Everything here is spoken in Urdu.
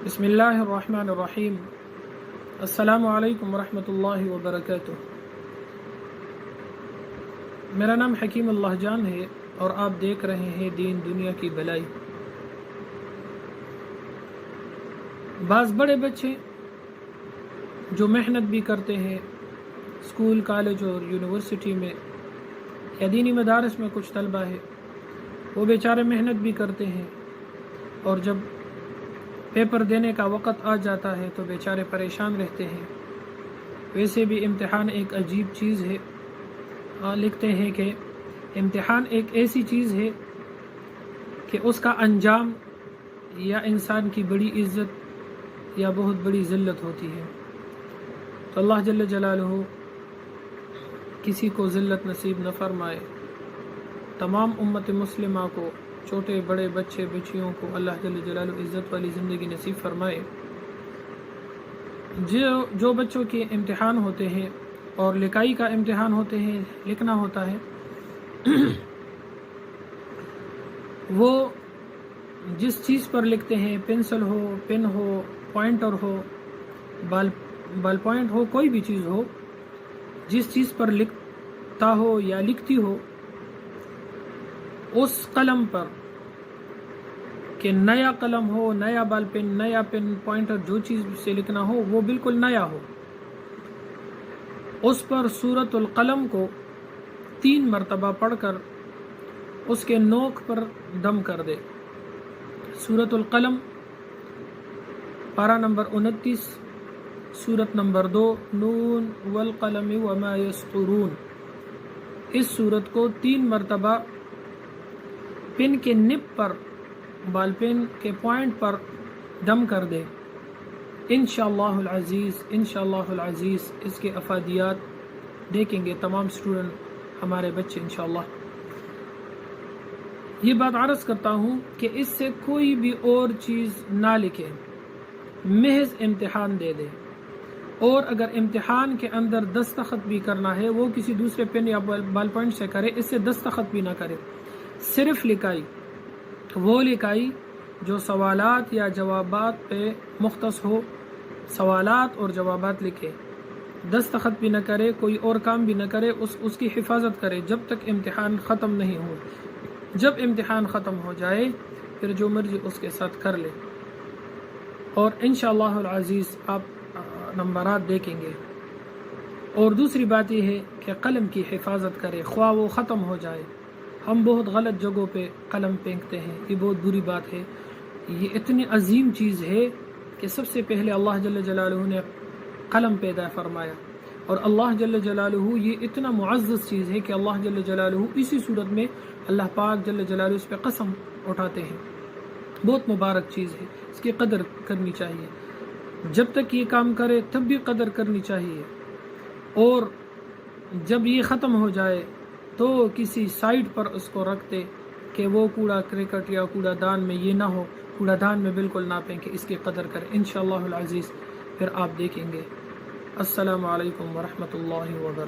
بسم اللہ الرحمن الرحیم۔ السلام علیکم ورحمۃ اللہ وبرکاتہ۔ میرا نام حکیم اللہ جان ہے اور آپ دیکھ رہے ہیں دین دنیا کی بھلائی۔ بعض بڑے بچے جو محنت بھی کرتے ہیں اسکول، کالج اور یونیورسٹی میں یا دینی مدارس میں، کچھ طلبہ ہے وہ بیچارے محنت بھی کرتے ہیں، اور جب پیپر دینے کا وقت آ جاتا ہے تو بیچارے پریشان رہتے ہیں۔ ویسے بھی امتحان ایک عجیب چیز ہے۔ لکھتے ہیں کہ امتحان ایک ایسی چیز ہے کہ اس کا انجام یا انسان کی بڑی عزت یا بہت بڑی ذلت ہوتی ہے۔ تو اللہ جل جلالہ کسی کو ذلت نصیب نہ فرمائے۔ تمام امت مسلمہ کو، چھوٹے بڑے بچے بچیوں کو اللہ جل جلالہ عزت والی زندگی نصیب فرمائے۔ جو بچوں کے امتحان ہوتے ہیں اور لکھائی کا امتحان ہوتے ہیں، لکھنا ہوتا ہے، وہ جس چیز پر لکھتے ہیں، پنسل ہو، پن ہو، پوائنٹر ہو، بال پوائنٹ ہو، کوئی بھی چیز ہو، جس چیز پر لکھتا ہو یا لکھتی ہو، اس قلم پر کہ نیا قلم ہو، نیا بال پن، نیا پن، پوائنٹر، جو چیز سے لکھنا ہو وہ بالکل نیا ہو، اس پر سورۃ القلم کو 3 مرتبہ پڑھ کر اس کے نوک پر دم کر دے۔ سورۃ القلم پارہ نمبر 29، سورت نمبر 2، نون والقلم وما یسطرون۔ اس سورت کو 3 مرتبہ پن کے نب پر، بال پن کے پوائنٹ پر دم کر دے۔ انشاءاللہ العزیز، انشاءاللہ العزیز اس کے افادیات دیکھیں گے تمام اسٹوڈنٹ، ہمارے بچے انشاءاللہ۔ یہ بات عرض کرتا ہوں کہ اس سے کوئی بھی اور چیز نہ لکھے، محض امتحان دے دے، اور اگر امتحان کے اندر دستخط بھی کرنا ہے وہ کسی دوسرے پن یا بال پوائنٹ سے کرے، اس سے دستخط بھی نہ کرے، صرف لکھائی، وہ لکھائی جو سوالات یا جوابات پہ مختص ہو، سوالات اور جوابات لکھے، دستخط بھی نہ کرے، کوئی اور کام بھی نہ کرے، اس کی حفاظت کرے جب تک امتحان ختم نہیں ہو۔ جب امتحان ختم ہو جائے پھر جو مرضی اس کے ساتھ کر لے، اور انشاءاللہ العزیز آپ نمبرات دیکھیں گے۔ اور دوسری بات یہ ہے کہ قلم کی حفاظت کرے، خواہ وہ ختم ہو جائے۔ ہم بہت غلط جگہوں پہ قلم پھینکتے ہیں، یہ بہت بری بات ہے۔ یہ اتنی عظیم چیز ہے کہ سب سے پہلے اللہ جل جلالہ نے قلم پیدا فرمایا، اور اللہ جل جلالہ یہ اتنا معزز چیز ہے کہ اللہ جل جلالہ اسی صورت میں اللہ پاک جل جلالہ اس پہ قسم اٹھاتے ہیں۔ بہت مبارک چیز ہے، اس کی قدر کرنی چاہیے۔ جب تک یہ کام کرے تب بھی قدر کرنی چاہیے، اور جب یہ ختم ہو جائے تو کسی سائٹ پر اس کو رکھ دے کہ وہ کوڑا کرکٹ یا کوڑا دان میں یہ نہ ہو، کوڑا دان میں بالکل نہ پھینکے، اس کی قدر کرے انشاءاللہ العزیز، پھر آپ دیکھیں گے۔ السلام علیکم ورحمۃ اللہ وبرکاتہ۔